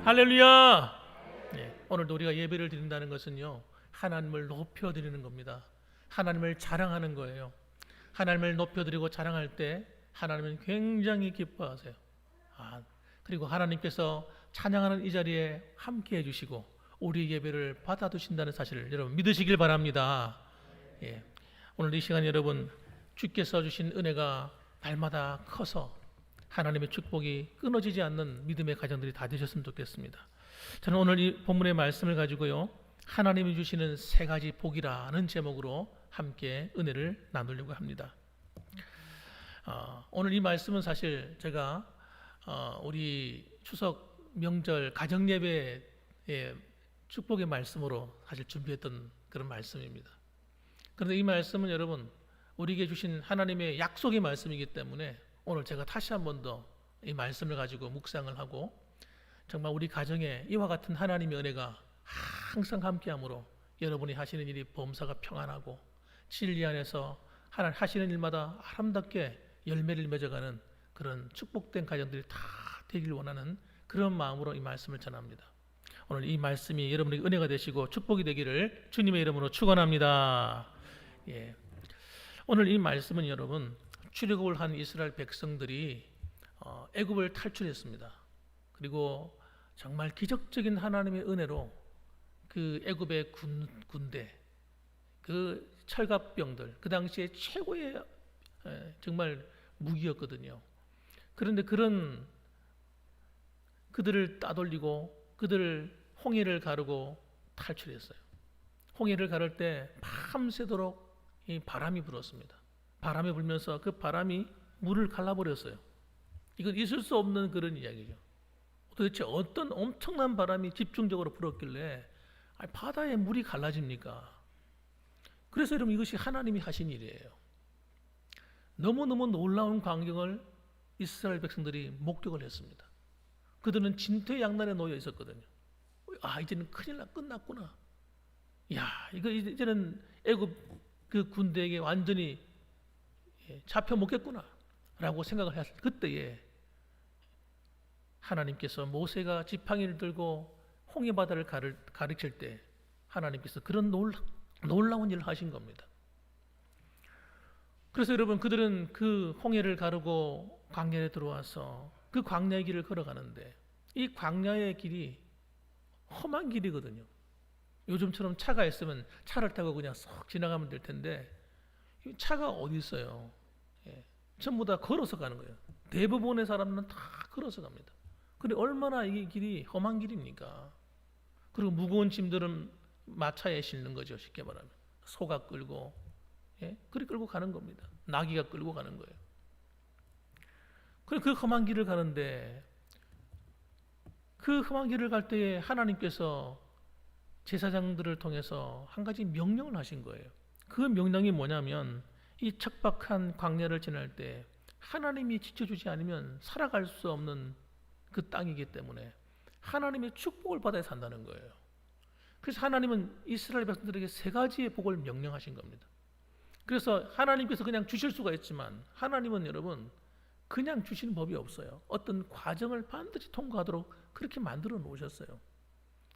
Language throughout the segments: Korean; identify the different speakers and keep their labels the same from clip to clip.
Speaker 1: 할렐루야! 오늘도 우리가 예배를 드린다는 것은요, 하나님을 높여드리는 겁니다. 하나님을 자랑하는 거예요. 하나님을 높여드리고 자랑할 때 하나님은 굉장히 기뻐하세요. 그리고 하나님께서 찬양하는 이 자리에 함께 해주시고 우리 예배를 받아두신다는 사실을 여러분 믿으시길 바랍니다. 오늘 이 시간 여러분 주께서 주신 은혜가 날마다 커서 하나님의 축복이 끊어지지 않는 믿음의 가정들이 다 되셨으면 좋겠습니다. 저는 오늘 이 본문의 말씀을 가지고요, 하나님이 주시는 세 가지 복이라는 제목으로 함께 은혜를 나누려고 합니다. 오늘 이 말씀은 사실 제가 우리 추석 명절 가정 예배의 축복의 말씀으로 사실 준비했던 그런 말씀입니다. 그런데 이 말씀은 여러분 우리에게 주신 하나님의 약속의 말씀이기 때문에 오늘 제가 다시 한 번 더 이 말씀을 가지고 묵상을 하고 정말 우리 가정에 이와 같은 하나님의 은혜가 항상 함께함으로 여러분이 하시는 일이 범사가 평안하고 진리 안에서 하나님 하시는 일마다 아름답게 열매를 맺어가는 그런 축복된 가정들이 다 되길 원하는 그런 마음으로 이 말씀을 전합니다. 오늘 이 말씀이 여러분에게 은혜가 되시고 축복이 되기를 주님의 이름으로 축원합니다. 오늘 이 말씀은 여러분 출애굽을 한 이스라엘 백성들이 애굽을 탈출했습니다. 그리고 정말 기적적인 하나님의 은혜로 그 애굽의 군대, 그 철갑병들, 그 당시에 최고의 정말 무기였거든요. 그런데 그들을 따돌리고 그들을 홍해를 가르고 탈출했어요. 홍해를 가를 때 밤새도록 이 바람이 불었습니다. 바람이 불면서 그 바람이 물을 갈라버렸어요. 이건 있을 수 없는 그런 이야기죠. 도대체 어떤 엄청난 바람이 집중적으로 불었길래 바다에 물이 갈라집니까? 그래서 여러분 이것이 하나님이 하신 일이에요. 너무너무 놀라운 광경을 이스라엘 백성들이 목격을 했습니다. 그들은 진퇴양난에 놓여 있었거든요. 이제는 큰일 끝났구나. 이거 이제는 애굽 그 군대에게 완전히 잡혀 먹겠구나 라고 생각을 했을 그때에 하나님께서 모세가 지팡이를 들고 홍해 바다를 가르칠 때 하나님께서 그런 놀라운 일을 하신 겁니다. 그래서 여러분 그들은 그 홍해를 가르고 광야에 들어와서 그 광야의 길을 걸어가는데 이 광야의 길이 험한 길이거든요. 요즘처럼 차가 있으면 차를 타고 그냥 쏙 지나가면 될 텐데 차가 어디 있어요? 전부 다 걸어서 가는 거예요. 대부분의 사람은 다 걸어서 갑니다. 근데 얼마나 이 길이 험한 길입니까? 그리고 무거운 짐들은 마차에 싣는 거죠. 쉽게 말하면 소가 끌고 그리 끌고 가는 겁니다. 나귀가 끌고 가는 거예요. 그 험한 길을 가는데 그 험한 길을 갈 때에 하나님께서 제사장들을 통해서 한 가지 명령을 하신 거예요. 그 명령이 뭐냐면 이 척박한 광야를 지날 때 하나님이 지켜주지 않으면 살아갈 수 없는 그 땅이기 때문에 하나님의 축복을 받아야 산다는 거예요. 그래서 하나님은 이스라엘 백성들에게 세 가지의 복을 명령하신 겁니다. 그래서 하나님께서 그냥 주실 수가 있지만 하나님은 여러분 그냥 주시는 법이 없어요. 어떤 과정을 반드시 통과하도록 그렇게 만들어 놓으셨어요.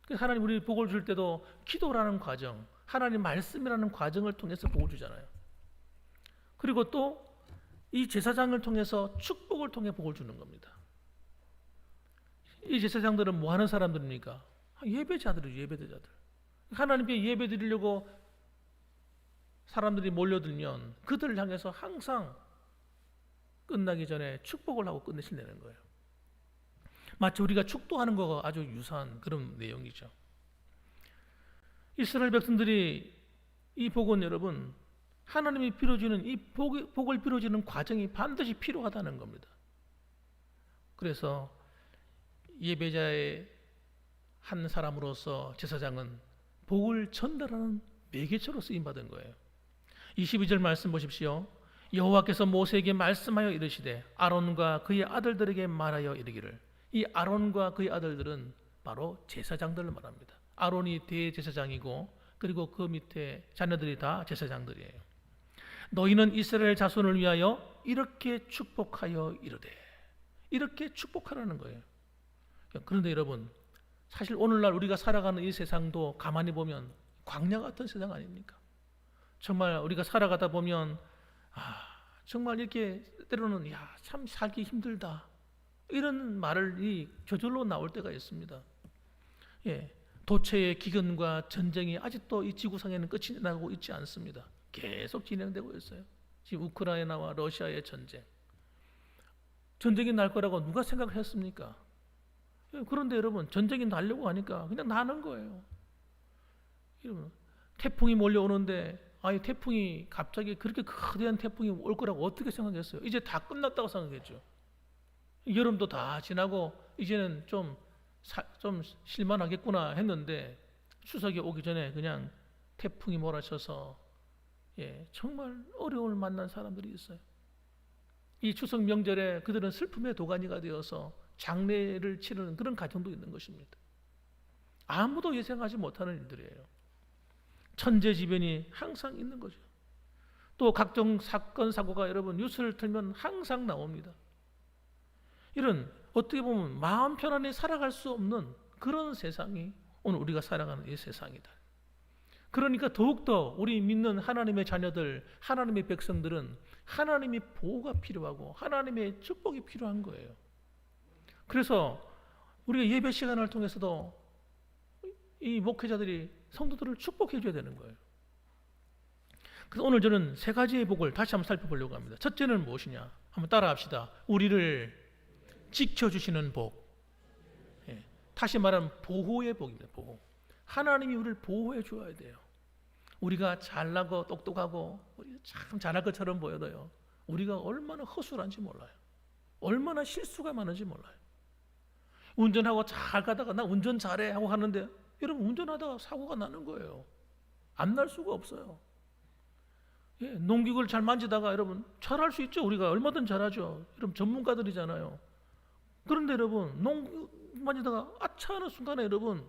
Speaker 1: 그래서 하나님 우리 복을 줄 때도 기도라는 과정, 하나님 말씀이라는 과정을 통해서 복을 주잖아요. 그리고 또 이 제사장을 통해서 축복을 통해 복을 주는 겁니다. 이 제사장들은 뭐 하는 사람들입니까? 예배자들이죠. 예배자들. 하나님께 예배 드리려고 사람들이 몰려들면 그들을 향해서 항상 끝나기 전에 축복을 하고 끝내신다는 거예요. 마치 우리가 축도하는 거가 아주 유사한 그런 내용이죠. 이스라엘 백성들이 이 복은 여러분 하나님이 빌어주는 이 복을 빌어주는 과정이 반드시 필요하다는 겁니다. 그래서 예배자의 한 사람으로서 제사장은 복을 전달하는 매개체로 쓰임받은 거예요. 22절 말씀 보십시오. 여호와께서 모세에게 말씀하여 이르시되 아론과 그의 아들들에게 말하여 이르기를. 이 아론과 그의 아들들은 바로 제사장들을 말합니다. 아론이 대제사장이고 그리고 그 밑에 자녀들이 다 제사장들이에요. 너희는 이스라엘 자손을 위하여 이렇게 축복하여 이르되, 이렇게 축복하라는 거예요. 그런데 여러분 사실 오늘날 우리가 살아가는 이 세상도 가만히 보면 광야 같은 세상 아닙니까? 정말 우리가 살아가다 보면 정말 이렇게 때로는 참 살기 힘들다 이런 말이 저절로 나올 때가 있습니다. 도처의 기근과 전쟁이 아직도 이 지구상에는 끝이 나고 있지 않습니다. 계속 진행되고 있어요. 지금 우크라이나와 러시아의 전쟁이 날 거라고 누가 생각했습니까? 그런데 여러분, 전쟁이 나려고 하니까 그냥 나는 거예요. 여러분, 태풍이 몰려오는데 태풍이 갑자기 그렇게 거대한 태풍이 올 거라고 어떻게 생각했어요? 이제 다 끝났다고 생각했죠. 여름도 다 지나고 이제는 좀 실만하겠구나 했는데 추석이 오기 전에 그냥 태풍이 몰아쳐서 정말 어려움을 만난 사람들이 있어요. 이 추석 명절에 그들은 슬픔의 도가니가 되어서 장례를 치르는 그런 가정도 있는 것입니다. 아무도 예상하지 못하는 일들이에요. 천재지변이 항상 있는 거죠. 또 각종 사건 사고가 여러분 뉴스를 틀면 항상 나옵니다. 이런 어떻게 보면 마음 편안히 살아갈 수 없는 그런 세상이 오늘 우리가 살아가는 이 세상이다. 그러니까 더욱더 우리 믿는 하나님의 자녀들, 하나님의 백성들은 하나님의 보호가 필요하고 하나님의 축복이 필요한 거예요. 그래서 우리가 예배 시간을 통해서도 이 목회자들이 성도들을 축복해 줘야 되는 거예요. 그래서 오늘 저는 세 가지의 복을 다시 한번 살펴보려고 합니다. 첫째는 무엇이냐? 한번 따라합시다. 우리를 지켜주시는 복. 다시 말하면 보호의 복입니다. 보호. 하나님이 우리를 보호해 줘야 돼요. 우리가 잘나고 똑똑하고 참 잘할 것처럼 보여도요, 우리가 얼마나 허술한지 몰라요. 얼마나 실수가 많은지 몰라요. 운전하고 잘 가다가 나 운전 잘해 하고 하는데 여러분 운전하다가 사고가 나는 거예요. 안 날 수가 없어요. 농기구를 잘 만지다가 여러분 잘할 수 있죠. 우리가 얼마든 잘하죠. 여러분 전문가들이잖아요. 그런데 여러분 농기구 만지다가 아차 하는 순간에 여러분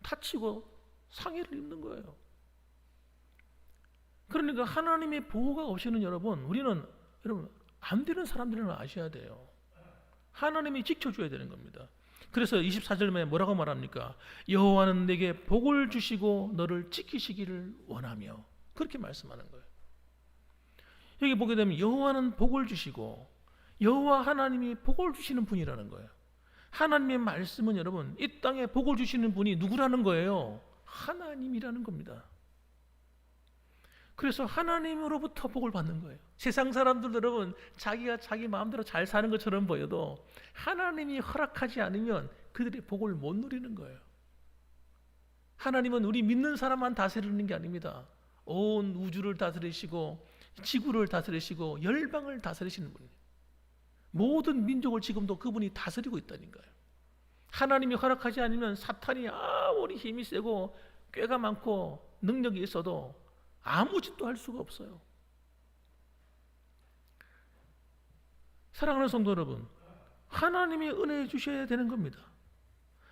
Speaker 1: 다치고 상해를 입는 거예요. 그러니까 하나님의 보호가 없이는 우리는 여러분 안 되는 사람들은 아셔야 돼요. 하나님이 지켜줘야 되는 겁니다. 그래서 24절에 뭐라고 말합니까? 여호와는 내게 복을 주시고 너를 지키시기를 원하며, 그렇게 말씀하는 거예요. 여기 보게 되면 여호와는 복을 주시고, 여호와 하나님이 복을 주시는 분이라는 거예요. 하나님의 말씀은 여러분 이 땅에 복을 주시는 분이 누구라는 거예요? 하나님이라는 겁니다. 그래서 하나님으로부터 복을 받는 거예요. 세상 사람들 여러분 자기가 자기 마음대로 잘 사는 것처럼 보여도 하나님이 허락하지 않으면 그들의 복을 못 누리는 거예요. 하나님은 우리 믿는 사람만 다스리는 게 아닙니다. 온 우주를 다스리시고 지구를 다스리시고 열방을 다스리시는 분이에요. 모든 민족을 지금도 그분이 다스리고 있다는 거예요. 하나님이 허락하지 않으면 사탄이 아무리 힘이 세고 꾀가 많고 능력이 있어도 아무 짓도 할 수가 없어요. 사랑하는 성도 여러분, 하나님이 은혜해 주셔야 되는 겁니다.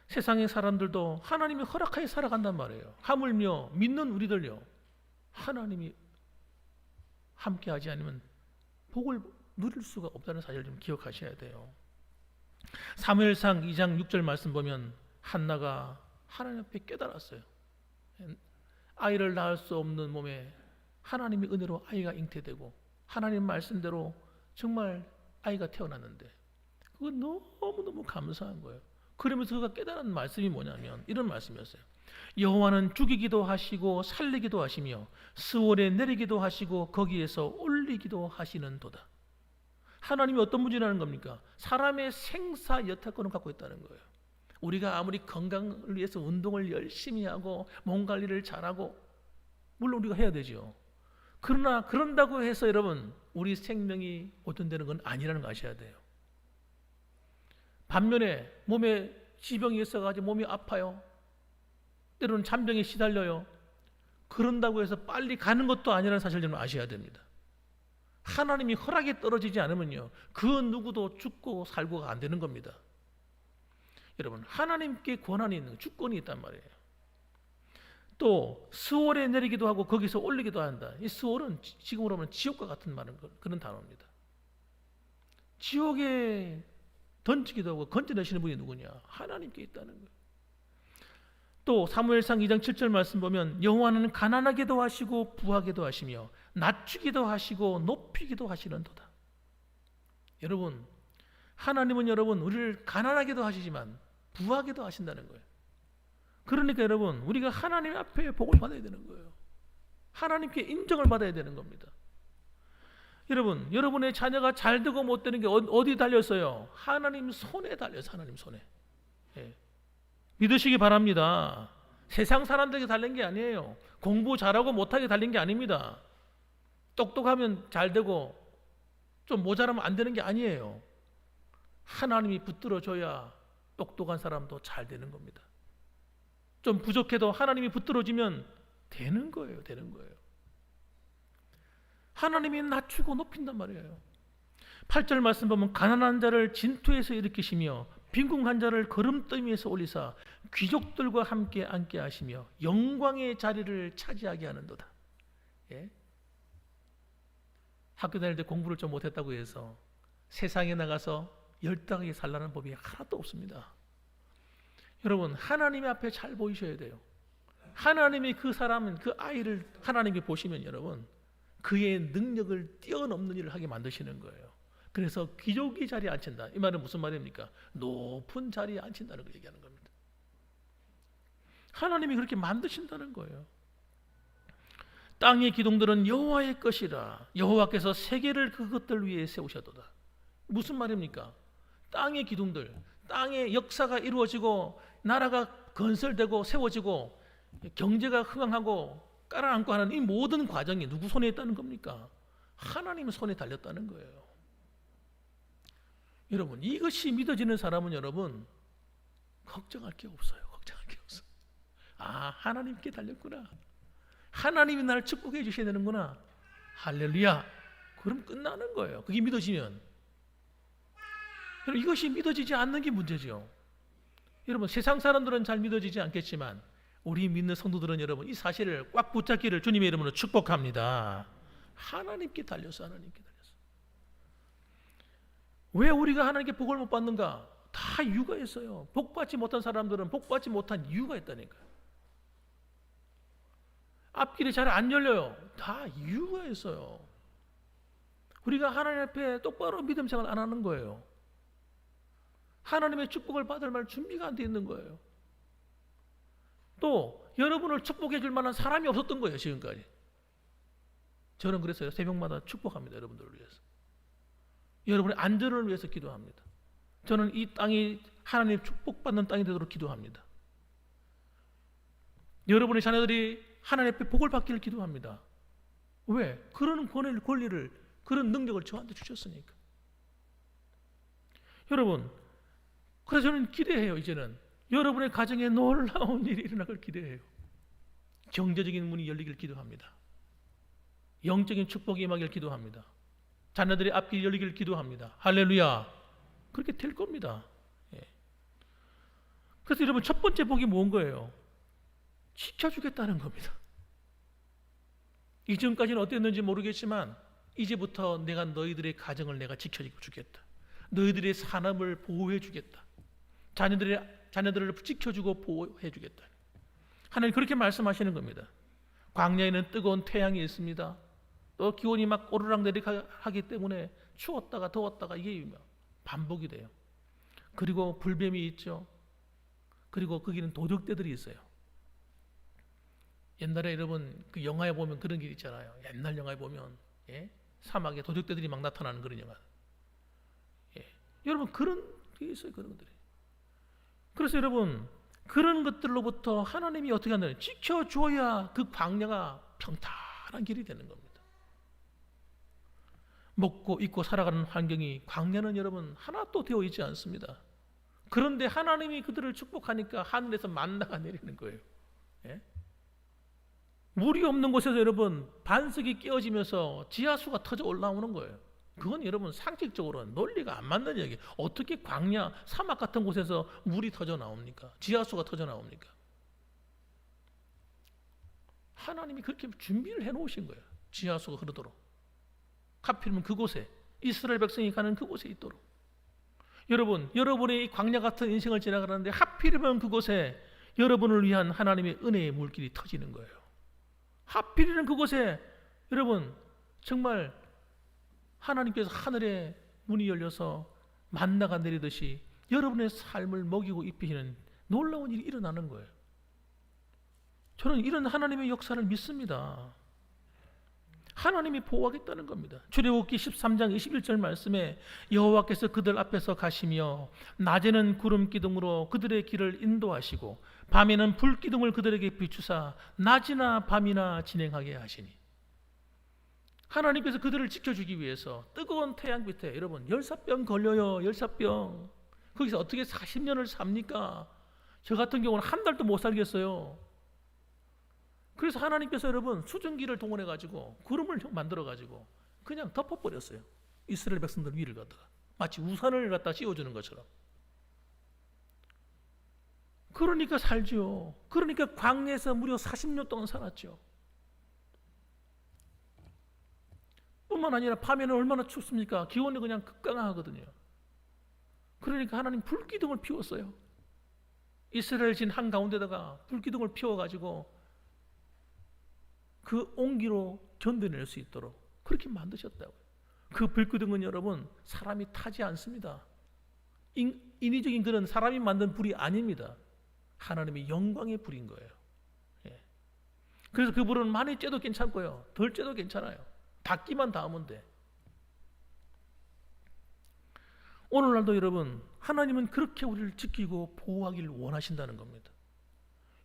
Speaker 1: 세상의 사람들도 하나님이 허락하여 살아간단 말이에요. 하물며 믿는 우리들요, 하나님이 함께하지 않으면 복을 누릴 수가 없다는 사실을 좀 기억하셔야 돼요. 사무엘상 2장 6절 말씀 보면 한나가 하나님 앞에 깨달았어요. 아이를 낳을 수 없는 몸에 하나님의 은혜로 아이가 잉태되고 하나님 말씀대로 정말 아이가 태어났는데 그건 너무너무 감사한 거예요. 그러면서 그가 깨달은 말씀이 뭐냐면 이런 말씀이었어요. 여호와는 죽이기도 하시고 살리기도 하시며 스월에 내리기도 하시고 거기에서 올리기도 하시는도다. 하나님이 어떤 분이라는 겁니까? 사람의 생사 여타권을 갖고 있다는 거예요. 우리가 아무리 건강을 위해서 운동을 열심히 하고 몸 관리를 잘하고 물론 우리가 해야 되죠. 그러나 그런다고 해서 여러분 우리 생명이 보존되는 건 아니라는 거 아셔야 돼요. 반면에 몸에 지병이 있어가지고 몸이 아파요. 때로는 잔병에 시달려요. 그런다고 해서 빨리 가는 것도 아니라는 사실을 좀 아셔야 됩니다. 하나님이 허락이 떨어지지 않으면요, 그 누구도 죽고 살고가 안 되는 겁니다. 여러분, 하나님께 권한이 있는 주권이 있단 말이에요. 또 스월에 내리기도 하고 거기서 올리기도 한다. 이 스월은 지금으로 보면 지옥과 같은 말은 그런 단어입니다. 지옥에 던지기도 하고 건져내시는 분이 누구냐? 하나님께 있다는 거예요. 또 사무엘상 2장 7절 말씀 보면 여호와는 가난하게도 하시고 부하게도 하시며 낮추기도 하시고 높이기도 하시는도다. 여러분, 하나님은 여러분 우리를 가난하게도 하시지만 부하게도 하신다는 거예요. 그러니까 여러분, 우리가 하나님 앞에 복을 받아야 되는 거예요. 하나님께 인정을 받아야 되는 겁니다. 여러분, 여러분의 자녀가 잘 되고 못 되는 게 어디 달렸어요? 하나님 손에 달려서 하나님 손에. 예. 믿으시기 바랍니다. 세상 사람들에게 달린 게 아니에요. 공부 잘하고 못하게 달린 게 아닙니다. 똑똑하면 잘 되고 좀 모자라면 안 되는 게 아니에요. 하나님이 붙들어줘야 똑똑한 사람도 잘 되는 겁니다. 좀 부족해도 하나님이 붙들어주면 되는 거예요. 되는 거예요. 하나님이 낮추고 높인단 말이에요. 8절 말씀 보면 가난한 자를 진토에서 일으키시며 빈궁한 자를 거름더미에서 올리사 귀족들과 함께 앉게 하시며 영광의 자리를 차지하게 하는도다. 예? 학교 다닐 때 공부를 좀 못했다고 해서 세상에 나가서 열등하게 살라는 법이 하나도 없습니다. 여러분, 하나님 앞에 잘 보이셔야 돼요. 하나님이 그 사람은, 그 아이를 하나님이 보시면 여러분 그의 능력을 뛰어넘는 일을 하게 만드시는 거예요. 그래서 귀족의 자리에 앉힌다. 이 말은 무슨 말입니까? 높은 자리에 앉힌다는 걸 얘기하는 겁니다. 하나님이 그렇게 만드신다는 거예요. 땅의 기둥들은 여호와의 것이라. 여호와께서 세계를 그것들 위에 세우셨도다. 무슨 말입니까? 땅의 기둥들, 땅의 역사가 이루어지고 나라가 건설되고 세워지고 경제가 흥황하고 깔아앉고 하는 이 모든 과정이 누구 손에 있다는 겁니까? 하나님 손에 달렸다는 거예요. 여러분, 이것이 믿어지는 사람은 여러분 걱정할 게 없어요. 걱정할 게 없어. 아, 하나님께 달렸구나. 하나님이 나를 축복해 주셔야 되는구나. 할렐루야. 그럼 끝나는 거예요. 그게 믿어지면. 여러분, 이것이 믿어지지 않는 게 문제죠. 여러분, 세상 사람들은 잘 믿어지지 않겠지만 우리 믿는 성도들은 여러분 이 사실을 꽉 붙잡기를 주님의 이름으로 축복합니다. 하나님께 달려서 하나님께 달려서. 왜 우리가 하나님께 복을 못 받는가? 다 이유가 있어요. 복 받지 못한 사람들은 복 받지 못한 이유가 있다니까요. 앞길이 잘 안 열려요. 다 이유가 있어요. 우리가 하나님 앞에 똑바로 믿음 생활 안 하는 거예요. 하나님의 축복을 받을 말 준비가 안 돼 있는 거예요. 또 여러분을 축복해 줄 만한 사람이 없었던 거예요. 지금까지. 저는 그래서요, 새벽마다 축복합니다. 여러분들을 위해서. 여러분의 안전을 위해서 기도합니다. 저는 이 땅이 하나님의 축복받는 땅이 되도록 기도합니다. 여러분의 자녀들이 하나님 앞에 복을 받기를 기도합니다. 왜? 그런 권리를, 그런 능력을 저한테 주셨으니까. 여러분, 그래서 저는 기대해요. 이제는 여러분의 가정에 놀라운 일이 일어나길 기대해요. 경제적인 문이 열리길 기도합니다. 영적인 축복이 임하길 기도합니다. 자녀들의 앞길이 열리길 기도합니다. 할렐루야. 그렇게 될 겁니다. 예. 그래서 여러분, 첫 번째 복이 뭔 거예요? 지켜주겠다는 겁니다. 이전까지는 어땠는지 모르겠지만 이제부터 내가 너희들의 가정을 내가 지켜주겠다. 너희들의 산업을 보호해 주겠다. 자녀들을 지켜주고 보호해 주겠다. 하나님 그렇게 말씀하시는 겁니다. 광야에는 뜨거운 태양이 있습니다. 또 기온이 막 오르락내리락하기 때문에 추웠다가 더웠다가 이게 반복이 돼요. 그리고 불뱀이 있죠. 그리고 거기는 도적떼들이 있어요. 옛날에 여러분 그 영화에 보면 그런 게 있잖아요. 옛날 영화에 보면 사막에 도적떼들이 막 나타나는 그런 영화. 여러분 그런 게 있어요. 그런 것들이. 그래서 여러분 그런 것들로부터 하나님이 어떻게 하나요? 지켜줘야 그 광야가 평탄한 길이 되는 겁니다. 먹고 입고 살아가는 환경이 광야는 여러분 하나도 되어 있지 않습니다. 그런데 하나님이 그들을 축복하니까 하늘에서 만나가 내리는 거예요. 물이 없는 곳에서 여러분 반석이 깨어지면서 지하수가 터져 올라오는 거예요. 그건 여러분 상식적으로 논리가 안 맞는 얘기예요. 어떻게 광야, 사막 같은 곳에서 물이 터져 나옵니까? 지하수가 터져 나옵니까? 하나님이 그렇게 준비를 해놓으신 거예요. 지하수가 흐르도록. 하필이면 그곳에 이스라엘 백성이 가는 그곳에 있도록. 여러분, 여러분의 이 광야 같은 인생을 지나가는데 하필이면 그곳에 여러분을 위한 하나님의 은혜의 물길이 터지는 거예요. 하필이면 그곳에 여러분 정말 하나님께서 하늘의 문이 열려서 만나가 내리듯이 여러분의 삶을 먹이고 입히시는 놀라운 일이 일어나는 거예요. 저는 이런 하나님의 역사를 믿습니다. 하나님이 보호하겠다는 겁니다. 출애굽기 13장 21절 말씀에 여호와께서 그들 앞에서 가시며 낮에는 구름 기둥으로 그들의 길을 인도하시고 밤에는 불 기둥을 그들에게 비추사 낮이나 밤이나 진행하게 하시니, 하나님께서 그들을 지켜주기 위해서 뜨거운 태양 밑에 여러분 열사병 걸려요. 열사병. 거기서 어떻게 40년을 삽니까? 저 같은 경우는 한 달도 못 살겠어요. 그래서 하나님께서 여러분 수증기를 동원해 가지고 구름을 만들어 가지고 그냥 덮어버렸어요. 이스라엘 백성들 위를 갖다가 마치 우산을 갖다 씌워주는 것처럼. 그러니까 살죠. 그러니까 광야에서 무려 40년 동안 살았죠. 뿐만 아니라 밤에는 얼마나 춥습니까? 기온이 그냥 극강하거든요. 그러니까 하나님 불기둥을 피웠어요. 이스라엘 진 한가운데다가 불기둥을 피워가지고 그 온기로 견뎌낼 수 있도록 그렇게 만드셨다고요. 그 불기둥은 여러분 사람이 타지 않습니다. 인위적인 그런 사람이 만든 불이 아닙니다. 하나님의 영광의 불인 거예요. 예. 그래서 그 불은 많이 쬐도 괜찮고요, 덜 쬐도 괜찮아요. 닿기만 닿으면 돼. 오늘날도 여러분 하나님은 그렇게 우리를 지키고 보호하기를 원하신다는 겁니다.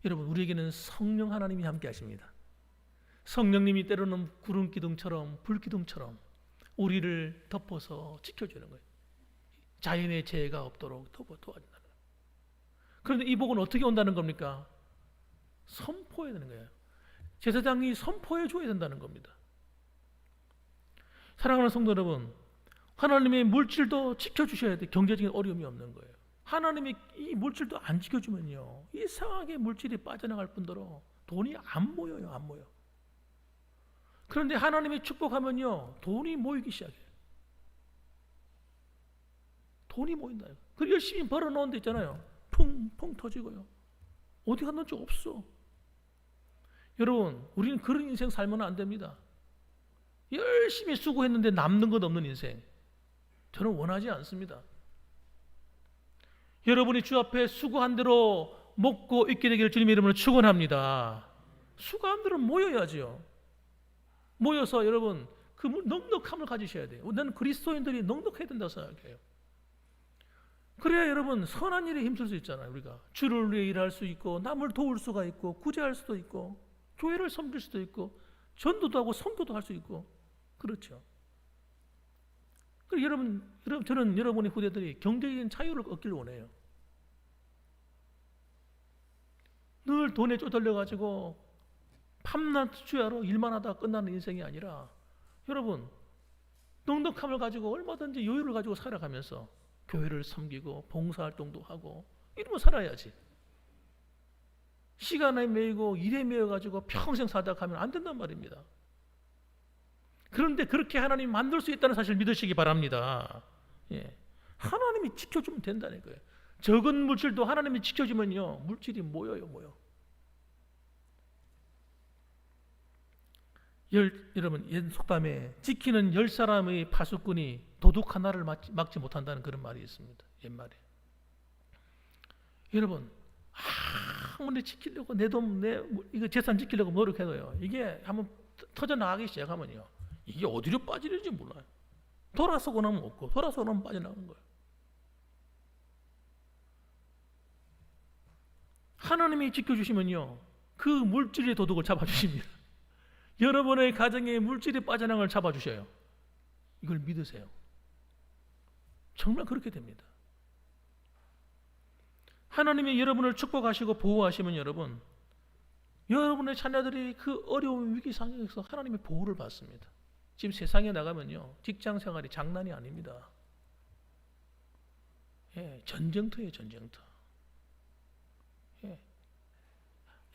Speaker 1: 여러분 우리에게는 성령 하나님이 함께 하십니다. 성령님이 때로는 구름 기둥처럼 불 기둥처럼 우리를 덮어서 지켜주는 거예요. 자연의 재해가 없도록 도와준다는 거예요. 그런데 이 복은 어떻게 온다는 겁니까? 선포해야 되는 거예요. 제사장이 선포해 줘야 된다는 겁니다. 사랑하는 성도 여러분, 하나님의 물질도 지켜주셔야 돼. 경제적인 어려움이 없는 거예요. 하나님이 이 물질도 안 지켜주면요 이상하게 물질이 빠져나갈 뿐더러 돈이 안 모여요. 안 모여. 그런데 하나님이 축복하면요 돈이 모이기 시작해요. 돈이 모인다. 그 열심히 벌어놓은 데 있잖아요, 펑펑 터지고요. 어디 갔는지 없어. 여러분 우리는 그런 인생 살면 안 됩니다. 열심히 수고했는데 남는 것 없는 인생 저는 원하지 않습니다. 여러분이 주 앞에 수고한 대로 먹고 있게 되기를 주님의 이름으로 축원합니다. 수고한 대로 모여야지요. 모여서 여러분 그 넉넉함을 가지셔야 돼요. 나는 그리스도인들이 넉넉해야 된다고 생각해요. 그래야 여러분 선한 일에 힘쓸 수 있잖아요. 우리가 주를 위해 일할 수 있고 남을 도울 수가 있고 구제할 수도 있고 교회를 섬길 수도 있고 전도도 하고 선교도 할 수 있고 그렇죠. 그리고 저는 여러분의 후대들이 경제적인 자유를 얻기를 원해요. 늘 돈에 쪼들려가지고 밤낮 주야로 일만 하다가 끝나는 인생이 아니라 여러분 넉넉함을 가지고 얼마든지 여유를 가지고 살아가면서 교회를 섬기고 봉사활동도 하고 이러면 살아야지. 시간에 매이고 일에 매여가지고 평생 살다 가면 안 된단 말입니다. 그런데 그렇게 하나님이 만들 수 있다는 사실을 믿으시기 바랍니다. 예. 하나님이 지켜주면 된다는 거예요. 적은 물질도 하나님이 지켜주면요 물질이 모여요. 여러분 옛 속담에 지키는 10사람의 파수꾼이 도둑 하나를 막지 못한다는 그런 말이 있습니다. 옛말에. 여러분 아무리 지키려고 내 이거 재산 지키려고 노력해도요 이게 한번 터져나가기 시작하면요 이게 어디로 빠지는지 몰라요. 돌아서고 나면 없고 돌아서고 나면 빠져나가는 거예요. 하나님이 지켜주시면요 그 물질의 도둑을 잡아주십니다. 여러분의 가정에 물질이 빠져나간 걸 잡아주셔요. 이걸 믿으세요. 정말 그렇게 됩니다. 하나님이 여러분을 축복하시고 보호하시면 여러분의 자녀들이 그 어려운 위기 상황에서 하나님의 보호를 받습니다. 지금 세상에 나가면요 직장 생활이 장난이 아닙니다. 예, 전쟁터예요. 전쟁터. 예.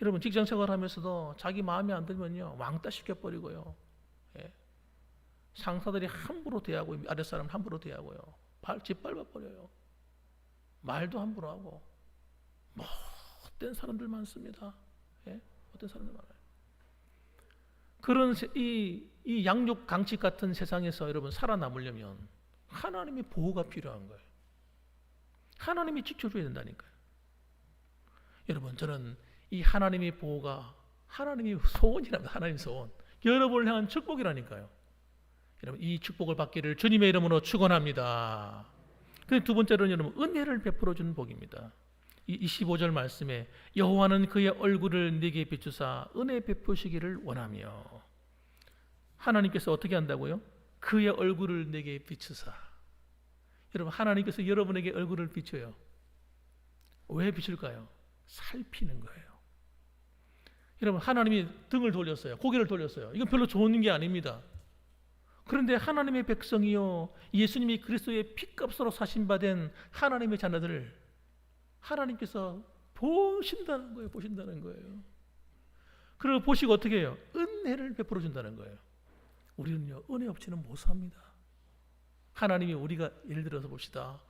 Speaker 1: 여러분 직장 생활하면서도 자기 마음에 안 들면요 왕따 시켜버리고요. 예. 상사들이 함부로 대하고 아랫사람 함부로 대하고요. 짓밟아버려요. 말도 함부로 하고 헛된 사람들 많습니다. 예? 헛된 사람들 많아요. 그런 이 양육 강칙 같은 세상에서 여러분 살아남으려면 하나님의 보호가 필요한 거예요. 하나님이 지켜줘야 된다니까요. 여러분, 저는 이 하나님의 보호가 하나님의 소원이랍니다. 하나님의 소원. 여러분을 향한 축복이라니까요. 여러분, 이 축복을 받기를 주님의 이름으로 축원합니다. 그 두 번째로는 여러분, 은혜를 베풀어 주는 복입니다. 이 15절 말씀에 여호와는 그의 얼굴을 네게 비추사 은혜 베푸시기를 원하며, 하나님께서 어떻게 한다고요? 그의 얼굴을 내게 비추사. 여러분, 하나님께서 여러분에게 얼굴을 비춰요. 왜 비출까요? 살피는 거예요. 여러분, 하나님이 등을 돌렸어요. 고개를 돌렸어요. 이건 별로 좋은 게 아닙니다. 그런데 하나님의 백성이요, 예수님이 그리스도의 피값으로 사신받은 하나님의 자녀들을 하나님께서 보신다는 거예요. 보신다는 거예요. 그리고 보시고 어떻게 해요? 은혜를 베풀어 준다는 거예요. 우리는요, 은혜 없이는 못 삽니다. 하나님이, 우리가 예를 들어서 봅시다.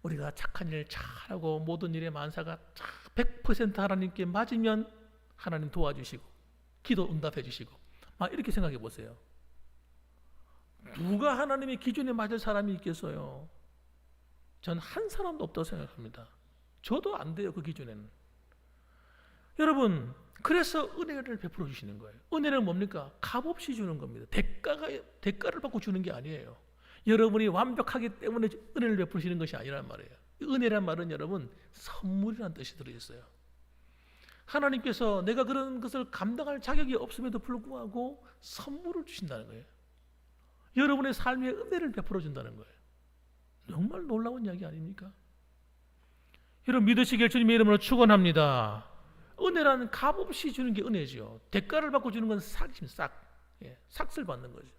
Speaker 1: 우리가 착한 일 잘하고 모든 일에 만사가 100% 하나님께 맞으면 하나님 도와주시고 기도 응답해 주시고 막 이렇게 생각해 보세요. 누가 하나님의 기준에 맞을 사람이 있겠어요? 전 한 사람도 없다고 생각합니다. 저도 안 돼요, 그 기준에는. 여러분, 그래서 은혜를 베풀어 주시는 거예요. 은혜는 뭡니까? 값없이 주는 겁니다. 대가를 받고 주는 게 아니에요. 여러분이 완벽하기 때문에 은혜를 베푸시는 것이 아니란 말이에요. 은혜란 말은 여러분, 선물이라는 뜻이 들어있어요. 하나님께서 내가 그런 것을 감당할 자격이 없음에도 불구하고 선물을 주신다는 거예요. 여러분의 삶에 은혜를 베풀어 준다는 거예요. 정말 놀라운 이야기 아닙니까? 여러분, 믿으시길 주님의 이름으로 축원합니다. 은혜라는 값없이 주는 게 은혜죠. 대가를 받고 주는 건 싹입니다. 삭을 받는 거죠.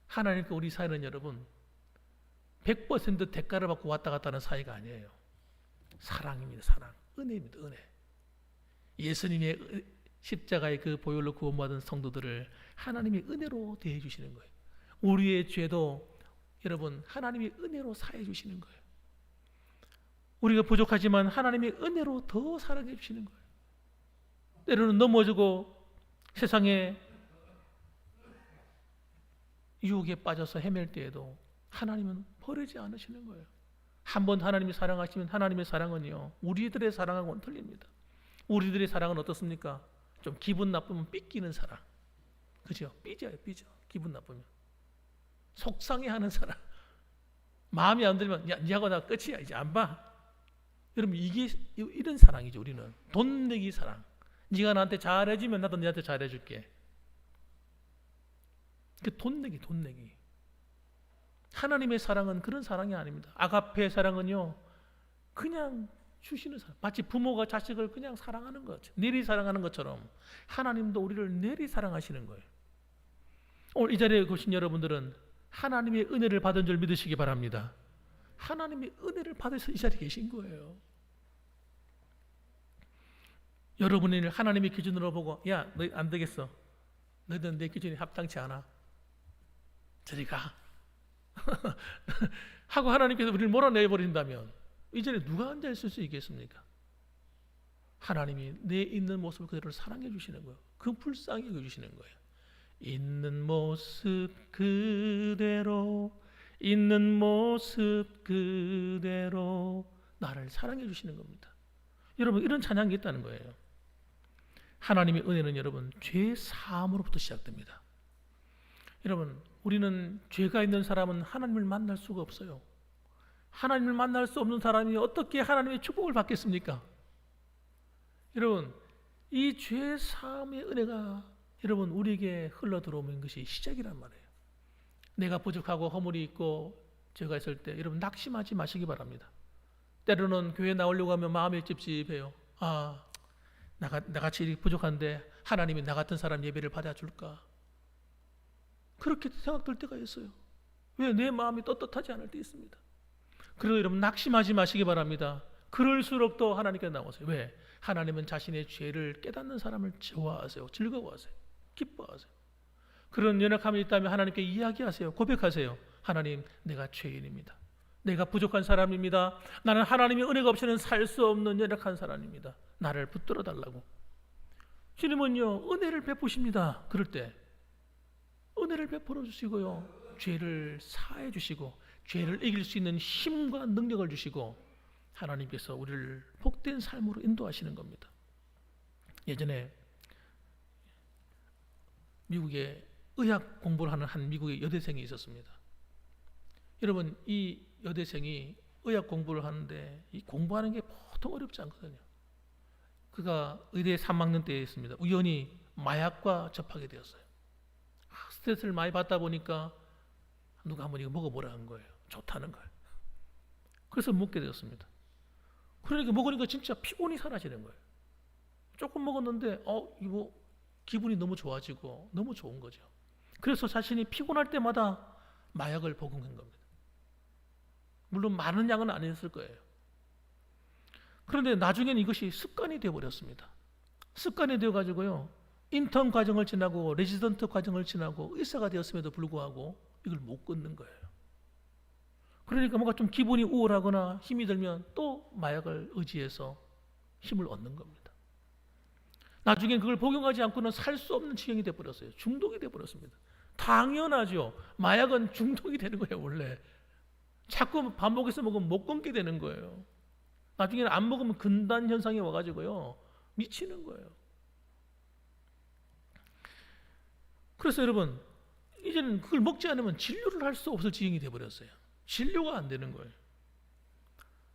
Speaker 1: 하나님과 우리 사이는 여러분 100% 대가를 받고 왔다 갔다 하는 사이가 아니에요. 사랑입니다. 사랑. 은혜입니다. 은혜. 예수님의 십자가의 그 보혈로 구원받은 성도들을 하나님이 은혜로 대해 주시는 거예요. 우리의 죄도 여러분 하나님이 은혜로 사해 주시는 거예요. 우리가 부족하지만 하나님이 은혜로 더 사랑해 주시는 거예요. 때로는 넘어지고 세상에 유혹에 빠져서 헤맬 때에도 하나님은 버리지 않으시는 거예요. 한번 하나님이 사랑하시면 하나님의 사랑은요, 우리들의 사랑하고는 틀립니다. 우리들의 사랑은 어떻습니까? 좀 기분 나쁘면 삐끼는 사랑. 그죠? 삐져요, 삐져. 기분 나쁘면. 속상해하는 사랑. 마음에 안 들면, 야, 니하고 나 끝이야. 이제 안 봐. 여러분, 이게 이런 사랑이죠, 우리는. 돈 내기 사랑. 네가 나한테 잘해주면 나도 너한테 잘해줄게. 그 돈 내기, 돈 내기. 하나님의 사랑은 그런 사랑이 아닙니다. 아가페의 사랑은요, 그냥 주시는 사랑. 마치 부모가 자식을 그냥 사랑하는 것, 내리 사랑하는 것처럼 하나님도 우리를 내리 사랑하시는 거예요. 오늘 이 자리에 계신 여러분들은 하나님의 은혜를 받은 줄 믿으시기 바랍니다. 하나님의 은혜를 받아서 이 자리에 계신 거예요. 여러분을 하나님의 기준으로 보고, 야, 너 안 되겠어. 너희들은 내 기준이 합당치 않아. 저리 가. 하고 하나님께서 우리를 몰아내버린다면 이전에 누가 앉아있을 수 있겠습니까? 하나님이 내 있는 모습을 그대로 사랑해 주시는 거예요. 그 불쌍히 여겨주시는 거예요. 있는 모습 그대로, 있는 모습 그대로 나를 사랑해 주시는 겁니다. 여러분, 이런 찬양이 있다는 거예요. 하나님의 은혜는 여러분 죄 사함으로부터 시작됩니다. 여러분, 우리는 죄가 있는 사람은 하나님을 만날 수가 없어요. 하나님을 만날 수 없는 사람이 어떻게 하나님의 축복을 받겠습니까? 여러분, 이 죄 사함의 은혜가 여러분 우리에게 흘러 들어오는 것이 시작이란 말이에요. 내가 부족하고 허물이 있고 죄가 있을 때 여러분 낙심하지 마시기 바랍니다. 때로는 교회 나오려고 하면 마음이 찝찝해요. 아, 나같이 부족한데 하나님이 나 같은 사람 예배를 받아줄까? 그렇게 생각될 때가 있어요. 왜? 내 마음이 떳떳하지 않을 때 있습니다. 그래도 여러분 낙심하지 마시기 바랍니다. 그럴수록 더 하나님께 나오세요. 왜? 하나님은 자신의 죄를 깨닫는 사람을 좋아하세요. 즐거워하세요. 기뻐하세요. 그런 연약함이 있다면 하나님께 이야기하세요. 고백하세요. 하나님, 내가 죄인입니다. 내가 부족한 사람입니다. 나는 하나님의 은혜가 없이는 살 수 없는 연약한 사람입니다. 나를 붙들어 달라고. 주님은요, 은혜를 베푸십니다. 그럴 때 은혜를 베풀어 주시고요, 죄를 사해 주시고 죄를 이길 수 있는 힘과 능력을 주시고 하나님께서 우리를 복된 삶으로 인도하시는 겁니다. 예전에 미국에 의학 공부를 하는 한 미국의 여대생이 있었습니다. 여러분, 이 여대생이 의학 공부를 하는데 이 공부하는 게 보통 어렵지 않거든요. 그가 의대 3학년 때에 있습니다. 우연히 마약과 접하게 되었어요. 스트레스를 많이 받다 보니까 누가 한번 이거 먹어보라 한 거예요. 좋다는 거예요. 그래서 먹게 되었습니다. 그러니까 먹으니까 진짜 피곤이 사라지는 거예요. 조금 먹었는데 이거 기분이 너무 좋아지고 너무 좋은 거죠. 그래서 자신이 피곤할 때마다 마약을 복용한 겁니다. 물론 많은 양은 아니었을 거예요. 그런데 나중에는 이것이 습관이 되어버렸습니다. 습관이 되어가지고요, 인턴 과정을 지나고 레지던트 과정을 지나고 의사가 되었음에도 불구하고 이걸 못 끊는 거예요. 그러니까 뭔가 좀 기분이 우울하거나 힘이 들면 또 마약을 의지해서 힘을 얻는 겁니다. 나중에 그걸 복용하지 않고는 살 수 없는 지경이 되어버렸어요. 중독이 되어버렸습니다. 당연하죠. 마약은 중독이 되는 거예요. 원래 자꾸 반복해서 먹으면 못 끊게 되는 거예요. 나중에는 안 먹으면 금단 현상이 와가지고요, 미치는 거예요. 그래서 여러분, 이제는 그걸 먹지 않으면 진료를 할 수 없을 지경이 되어버렸어요. 진료가 안 되는 거예요.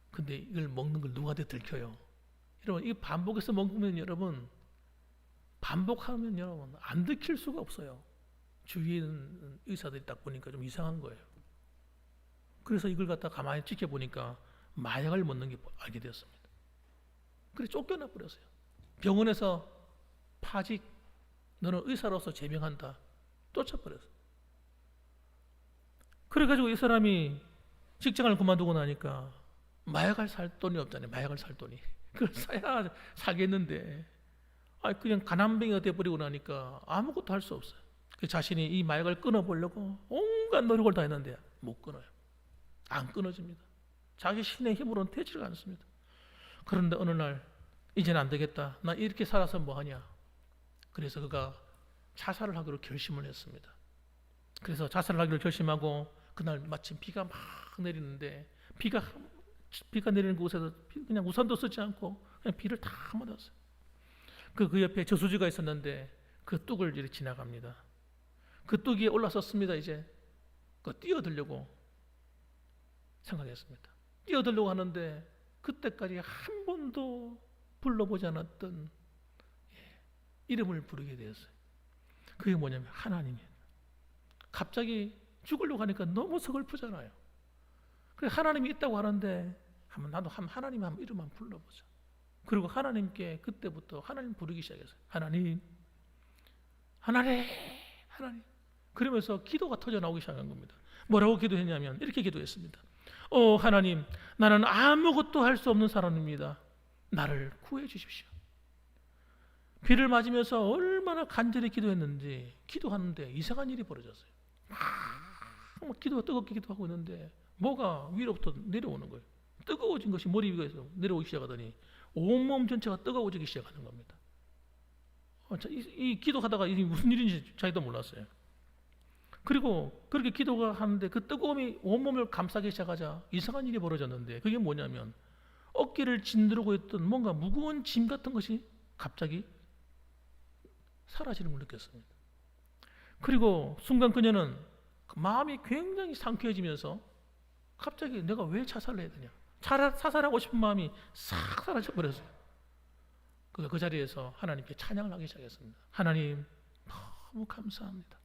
Speaker 1: 근데 이걸 먹는 걸 누구한테 들켜요? 여러분, 이 반복해서 먹으면 여러분, 반복하면 여러분 안 들킬 수가 없어요. 주위에 있는 의사들이 딱 보니까 좀 이상한 거예요. 그래서 이걸 갖다 가만히 지켜보니까 마약을 먹는 게 알게 되었습니다. 그래서 쫓겨나 버렸어요. 병원에서 파직, 너는 의사로서 제명한다, 쫓아버렸어요. 그래가지고 이 사람이 직장을 그만두고 나니까 마약을 살 돈이 없잖아요. 마약을 살 돈이. 그걸 사야 살겠는데 그냥 가난뱅이가 돼버리고 나니까 아무것도 할 수 없어요. 그 자신이 이 마약을 끊어보려고 온갖 노력을 다 했는데 못 끊어요. 안 끊어집니다. 자기 신의 힘으로는 되지가 않습니다. 그런데 어느 날 이제는 안 되겠다, 나 이렇게 살아서 뭐하냐. 그래서 그가 자살을 하기로 결심을 했습니다. 그래서 자살을 하기로 결심하고 그날 마침 비가 막 내리는데 비가 내리는 곳에서 그냥 우산도 쓰지 않고 그냥 비를 다 맞았어요. 그 옆에 저수지가 있었는데 그 뚝을 이렇게 지나갑니다. 그 뚝 위에 올라섰습니다. 이제 그 뛰어들려고 생각했습니다. 뛰어들려고 하는데 그때까지 한 번도 불러보지 않았던 이름을 부르게 되었어요. 그게 뭐냐면 하나님이에요. 갑자기 죽으려고 하니까 너무 서글프잖아요. 그래서 하나님이 있다고 하는데 나도 하나님 한 이름 한번 불러보자. 그리고 하나님께 그때부터 하나님 부르기 시작했어요. 하나님, 하나님, 하나님. 그러면서 기도가 터져 나오기 시작한 겁니다. 뭐라고 기도했냐면 이렇게 기도했습니다. 하나님, 나는 아무것도 할 수 없는 사람입니다. 나를 구해 주십시오. 비를 맞으면서 얼마나 간절히 기도했는지, 기도하는데 이상한 일이 벌어졌어요. 막 기도가 뜨겁게 기도하고 있는데 뭐가 위로부터 내려오는 거예요. 뜨거워진 것이 머리 위에서 내려오기 시작하더니 온몸 전체가 뜨거워지기 시작하는 겁니다. 이 기도하다가 이게 무슨 일인지 자기도 몰랐어요. 그리고 그렇게 기도가 하는데 그 뜨거움이 온몸을 감싸기 시작하자 이상한 일이 벌어졌는데 그게 뭐냐면 어깨를 짓누르고 있던 뭔가 무거운 짐 같은 것이 갑자기 사라지는 걸 느꼈습니다. 그리고 순간 그녀는 마음이 굉장히 상쾌해지면서 갑자기 내가 왜 자살을 해야 되냐, 자살하고 싶은 마음이 싹 사라져 버렸어요. 그 자리에서 하나님께 찬양을 하기 시작했습니다. 하나님, 너무 감사합니다.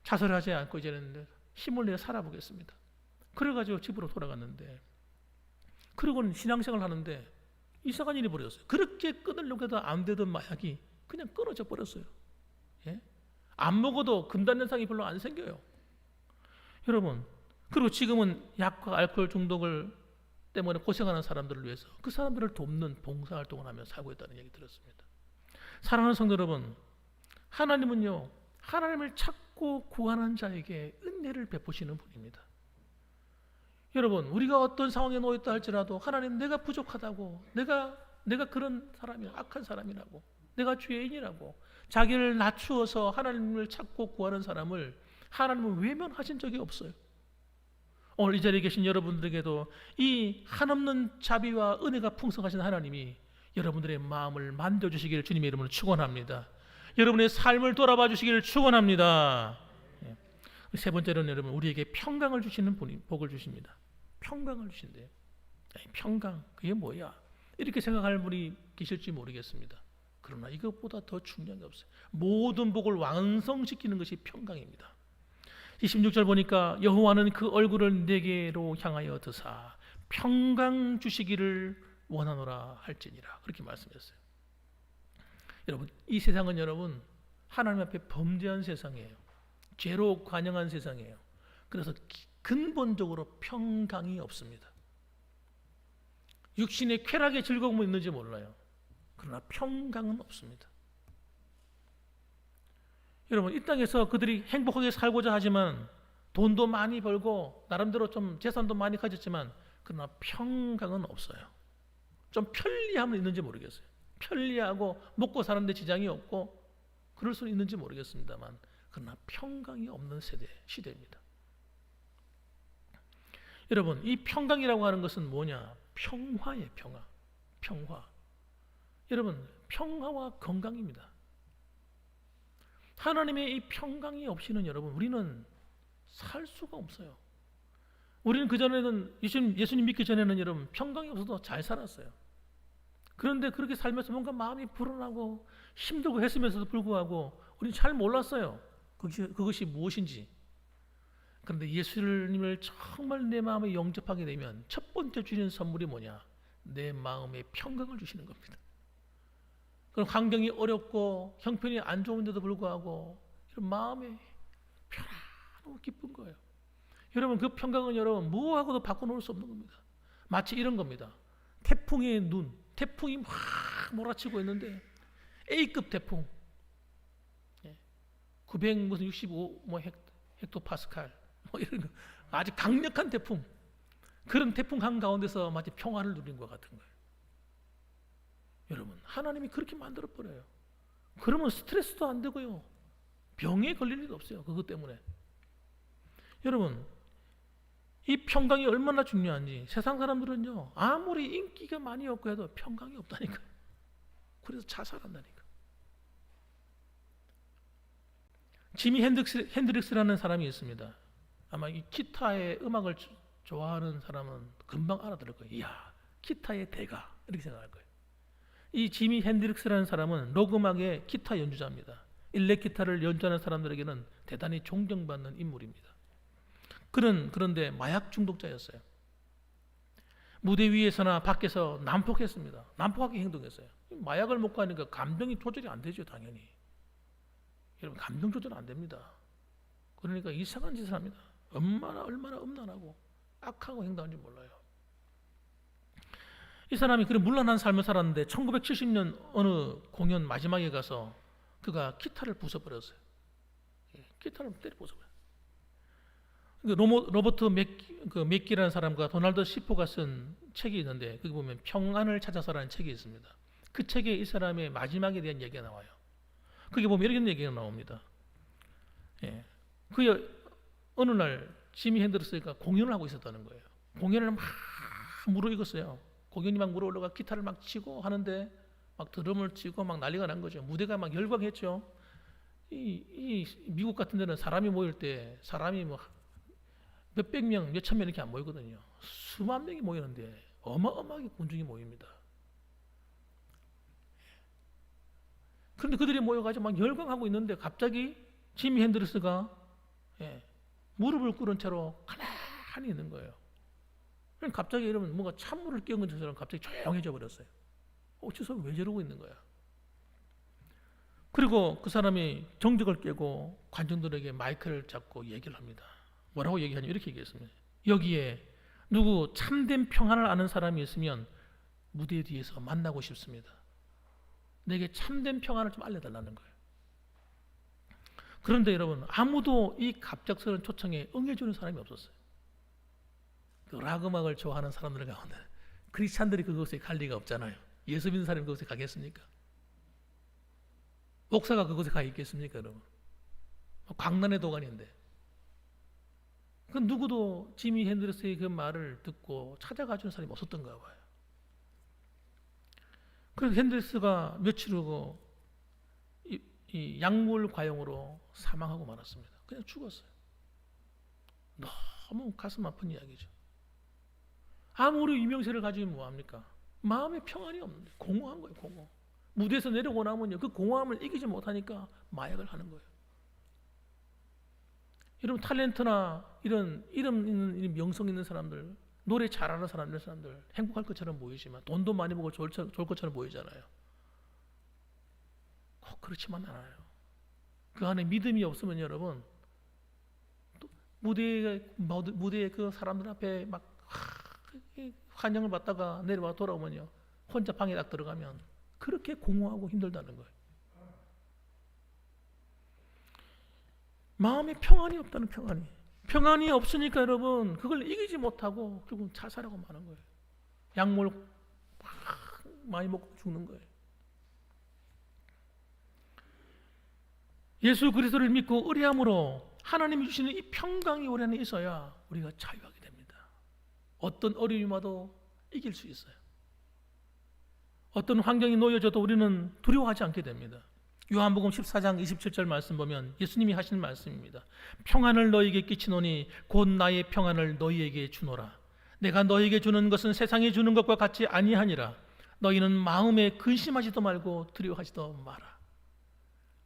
Speaker 1: 자살하지 않고 이제는 힘을 내어 살아보겠습니다. 그래가지고 집으로 돌아갔는데, 그러고는 신앙생활을 하는데 이상한 일이 벌어졌어요. 그렇게 끊으려고 해도 안 되던 마약이 그냥 끊어져 버렸어요. 예? 안 먹어도 금단 현상이 별로 안 생겨요. 여러분, 그리고 지금은 약과 알코올 중독을 때문에 고생하는 사람들을 위해서 그 사람들을 돕는 봉사활동을 하며 살고 있다는 얘기 들었습니다. 사랑하는 성도 여러분, 하나님은요, 하나님을 찾고 구하는 자에게 은혜를 베푸시는 분입니다. 여러분, 우리가 어떤 상황에 놓였다 할지라도 하나님, 내가 부족하다고, 내가 그런 사람이야, 악한 사람이라고, 내가 죄인이라고 자기를 낮추어서 하나님을 찾고 구하는 사람을 하나님은 외면하신 적이 없어요. 오늘 이 자리에 계신 여러분들에게도 이 한없는 자비와 은혜가 풍성하신 하나님이 여러분들의 마음을 만져주시기를 주님의 이름으로 축원합니다. 여러분의 삶을 돌아봐 주시기를 축원합니다. 세 번째로는 여러분, 우리에게 평강을 주시는 분이 복을 주십니다. 평강을 주신대요. 평강, 그게 뭐야? 이렇게 생각할 분이 계실지 모르겠습니다. 그러나 이것보다 더 중요한 게 없어요. 모든 복을 완성시키는 것이 평강입니다. 26절 보니까 여호와는 그 얼굴을 내게로 향하여 드사 평강 주시기를 원하노라 할지니라, 그렇게 말씀했어요. 여러분, 이 세상은 여러분 하나님 앞에 범죄한 세상이에요. 죄로 관영한 세상이에요. 그래서 근본적으로 평강이 없습니다. 육신의 쾌락의 즐거움은 있는지 몰라요. 그러나 평강은 없습니다. 여러분, 이 땅에서 그들이 행복하게 살고자 하지만 돈도 많이 벌고 나름대로 좀 재산도 많이 가졌지만 그러나 평강은 없어요. 좀 편리함은 있는지 모르겠어요. 편리하고 먹고 사는데 지장이 없고 그럴 수는 있는지 모르겠습니다만 그러나 평강이 없는 시대입니다. 여러분, 이 평강이라고 하는 것은 뭐냐? 평화예요. 평화. 여러분, 평화와 건강입니다. 하나님의 이 평강이 없이는 여러분 우리는 살 수가 없어요. 우리는 그전에는 예수님 믿기 전에는 여러분 평강이 없어도 잘 살았어요. 그런데 그렇게 살면서 뭔가 마음이 불안하고 힘들고 했으면서도 불구하고 우리는 잘 몰랐어요. 그것이 무엇인지. 그런데 예수님을 정말 내 마음에 영접하게 되면 첫 번째 주시는 선물이 뭐냐? 내 마음에 평강을 주시는 겁니다. 그럼 환경이 어렵고 형편이 안 좋은데도 불구하고 이런 마음에 편안하고 기쁜 거예요. 여러분, 그 평강은 여러분 뭐하고도 바꿔놓을 수 없는 겁니다. 마치 이런 겁니다. 태풍의 눈, 태풍이 막 몰아치고 있는데 A급 태풍, 965 헥토파스칼 이런 거, 아주 강력한 태풍, 그런 태풍 한가운데서 마치 평화를 누린 것 같은 거예요. 여러분, 하나님이 그렇게 만들어 버려요. 그러면 스트레스도 안 되고요, 병에 걸릴 일도 없어요. 그것 때문에. 여러분, 이 평강이 얼마나 중요한지 세상 사람들은요 아무리 인기가 많이 없고 해도 평강이 없다니까요. 그래서 자살한다니까. 지미 핸드릭스라는 사람이 있습니다. 아마 이 기타의 음악을 좋아하는 사람은 금방 알아들을 거예요. 이야, 기타의 대가, 이렇게 생각할 거예요. 이 지미 핸드릭스라는 사람은 록 음악의 기타 연주자입니다. 일렉 기타를 연주하는 사람들에게는 대단히 존경받는 인물입니다. 그런데 마약 중독자였어요. 무대 위에서나 밖에서 난폭했습니다. 난폭하게 행동했어요. 마약을 먹고 하니까 감정이 조절이 안 되죠, 당연히. 여러분, 감정 조절 안 됩니다. 그러니까 이상한 짓을 합니다. 얼마나 음란하고 악하고 행동하는지 몰라요. 이 사람이 그런 문란한 삶을 살았는데 1970년 어느 공연 마지막에 가서 그가 기타를 부숴버렸어요. 기타를 때려 부숴버렸어요. 로버트 맥기라는 사람과 도널드 시포가 쓴 책이 있는데 거기 보면 평안을 찾아서라는 책이 있습니다. 그 책에 이 사람의 마지막에 대한 얘기가 나와요. 거기 보면 이런 얘기가 나옵니다. 그 어느 날 지미 핸드릭스가 공연을 하고 있었다는 거예요. 공연을 막 무르익었어요. 공연이 막 물어올라가 기타를 막 치고 하는데 막 드럼을 치고 막 난리가 난 거죠. 무대가 막 열광했죠. 이 미국 같은 데는 사람이 모일 때 사람이 뭐 몇백 명, 몇천 명 이렇게 안 모이거든요. 수만 명이 모이는데 어마어마하게 군중이 모입니다. 그런데 그들이 모여가지고 막 열광하고 있는데 갑자기 지미 핸드릭스가 무릎을 꿇은 채로 가만히 있는 거예요. 갑자기 여러분 뭔가 찬물을 끼얹은 것처럼 갑자기 조용해져 버렸어요. 어째서 왜 저러고 있는 거야? 그리고 그 사람이 정적을 깨고 관중들에게 마이크를 잡고 얘기를 합니다. 뭐라고 얘기하냐, 이렇게 얘기했습니다. 여기에 누구 참된 평안을 아는 사람이 있으면 무대 뒤에서 만나고 싶습니다. 내게 참된 평안을 좀 알려달라는 거예요. 그런데 여러분, 아무도 이 갑작스러운 초청에 응해주는 사람이 없었어요. 그 락 음악을 좋아하는 사람들 가운데 크리스찬들이 그곳에 갈 리가 없잖아요. 예수 믿는 사람이 그곳에 가겠습니까? 목사가 그곳에 가 있겠습니까, 여러분? 광란의 도가니인데. 그 누구도 지미 핸드리스의 그 말을 듣고 찾아가 주는 사람이 없었던가 봐요. 그래서 핸드리스가 며칠 후고 이 약물 과용으로 사망하고 말았습니다. 그냥 죽었어요. 너무 가슴 아픈 이야기죠. 아무리 유명세를 가지면 뭐합니까? 마음에 평안이 없는데 공허한 거예요. 공허. 무대에서 내려오고 나면요, 그 공허함을 이기지 못하니까 마약을 하는 거예요. 이런 탤런트나 이런 이름 있는 명성 있는 사람들, 노래 잘하는 사람들 행복할 것처럼 보이지만, 돈도 많이 벌고 좋을 것처럼 보이잖아요. 꼭 그렇지만 않아요. 그 안에 믿음이 없으면 여러분, 또 무대에 그 사람들 앞에 막 환영을 받다가 내려와 돌아오면요, 혼자 방에 딱 들어가면 그렇게 공허하고 힘들다는 거예요. 마음에 평안이 없다는 평안이 없으니까 여러분 그걸 이기지 못하고 결국 자살하고 마는 거예요. 약물 많이 먹고 죽는 거예요. 예수 그리스도를 믿고 의뢰함으로 하나님이 주시는 이 평강이 우리 안에 있어야 우리가 자유하게 됩니다. 어떤 어려움이 와도 이길 수 있어요. 어떤 환경이 놓여져도 우리는 두려워하지 않게 됩니다. 요한복음 14장 27절 말씀 보면 예수님이 하신 말씀입니다. 평안을 너희에게 끼치노니 곧 나의 평안을 너희에게 주노라. 내가 너희에게 주는 것은 세상이 주는 것과 같이 아니하니라. 너희는 마음에 근심하지도 말고 두려워하지도 마라.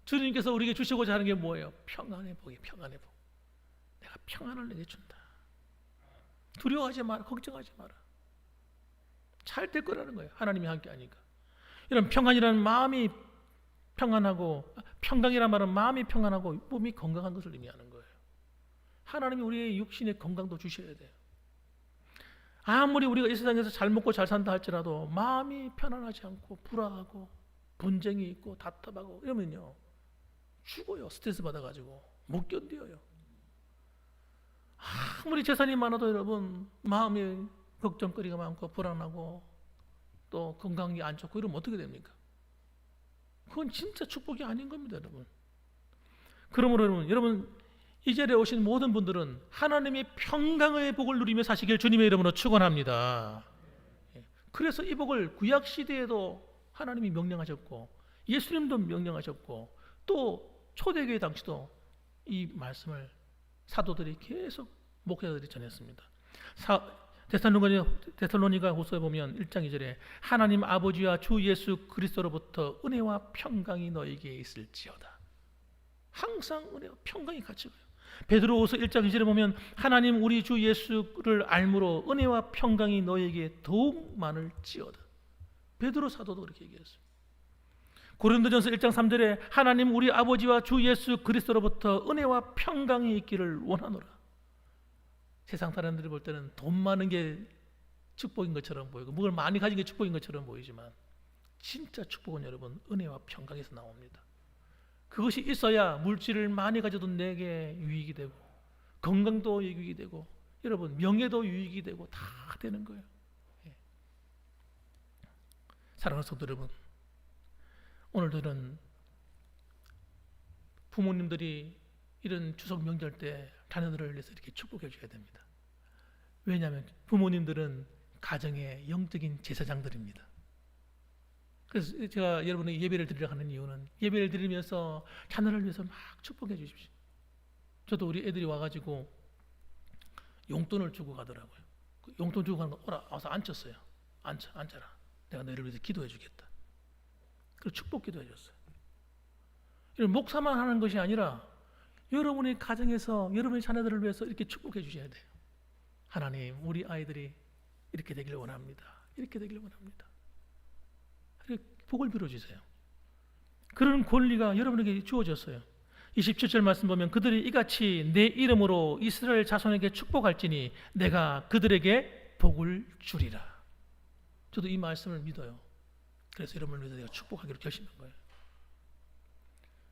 Speaker 1: 주님께서 우리에게 주시고자 하는 게 뭐예요? 평안의 복이에요. 평안의 복. 내가 평안을 내게 준다. 두려워하지 마라. 걱정하지 마라. 잘 될 거라는 거예요. 하나님이 함께 하니까. 이런 평안이라는 마음이 평안하고, 평강이란 말은 마음이 평안하고 몸이 건강한 것을 의미하는 거예요. 하나님이 우리의 육신의 건강도 주셔야 돼요. 아무리 우리가 이 세상에서 잘 먹고 잘 산다 할지라도 마음이 편안하지 않고 불안하고 분쟁이 있고 답답하고 이러면요, 죽어요. 스트레스 받아가지고 못 견뎌요. 아무리 재산이 많아도 여러분 마음에 걱정거리가 많고 불안하고 또 건강이 안 좋고 이러면 어떻게 됩니까? 그건 진짜 축복이 아닌 겁니다, 여러분. 그러므로 여러분 이 자리에 오신 모든 분들은 하나님의 평강의 복을 누리며 사시길 주님의 이름으로 축원합니다. 그래서 이 복을 구약 시대에도 하나님이 명령하셨고 예수님도 명령하셨고 또 초대교회 당시도 이 말씀을 사도들이 계속 목회자들이 전했습니다. 데살로니가 후서에 보면 1장 2절에 하나님 아버지와 주 예수 그리스도로부터 은혜와 평강이 너에게 있을지어다. 항상 은혜와 평강이 같이 가요. 베드로후서 1장 2절에 보면 하나님 우리 주 예수를 알므로 은혜와 평강이 너에게 더욱 많을지어다. 베드로 사도도 그렇게 얘기했어요. 고린도전서 1장 3절에 하나님 우리 아버지와 주 예수 그리스도로부터 은혜와 평강이 있기를 원하노라. 세상 사람들이 볼 때는 돈 많은 게 축복인 것처럼 보이고 뭘 많이 가진 게 축복인 것처럼 보이지만 진짜 축복은 여러분 은혜와 평강에서 나옵니다. 그것이 있어야 물질을 많이 가져도 내게 유익이 되고 건강도 유익이 되고 여러분 명예도 유익이 되고 다 되는 거예요. 사랑하는 성도 여러분, 오늘들은 부모님들이 이런 추석 명절 때 자녀들을 위해서 이렇게 축복해 줘야 됩니다. 왜냐하면 부모님들은 가정의 영적인 제사장들입니다. 그래서 제가 여러분에게 예배를 드리려 하는 이유는 예배를 드리면서 자녀를 위해서 막 축복해 주십시오. 저도 우리 애들이 와가지고 용돈을 주고 가더라고요. 용돈 주고 가는 거 오라 와서 앉혔어요. 앉아라. 내가 너희를 위해서 기도해 주겠다. 그리고 축복 기도해 줬어요. 이런 목사만 하는 것이 아니라 여러분의 가정에서 여러분의 자녀들을 위해서 이렇게 축복해 주셔야 돼요. 하나님 우리 아이들이 이렇게 되기를 원합니다. 이렇게 되기를 원합니다. 복을 빌어주세요. 그런 권리가 여러분에게 주어졌어요. 27절 말씀 보면 그들이 이같이 내 이름으로 이스라엘 자손에게 축복할지니 내가 그들에게 복을 주리라. 저도 이 말씀을 믿어요. 그래서 여러분을 위해서 내가 축복하기로 결심한 거예요.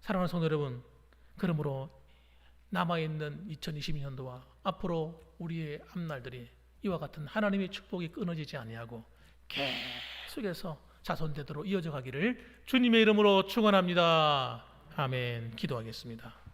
Speaker 1: 사랑하는 성도 여러분, 그러므로 남아있는 2022년도와 앞으로 우리의 앞날들이 이와 같은 하나님의 축복이 끊어지지 아니하고 계속해서 자손대대로 이어져 가기를 주님의 이름으로 축원합니다. 아멘. 기도하겠습니다.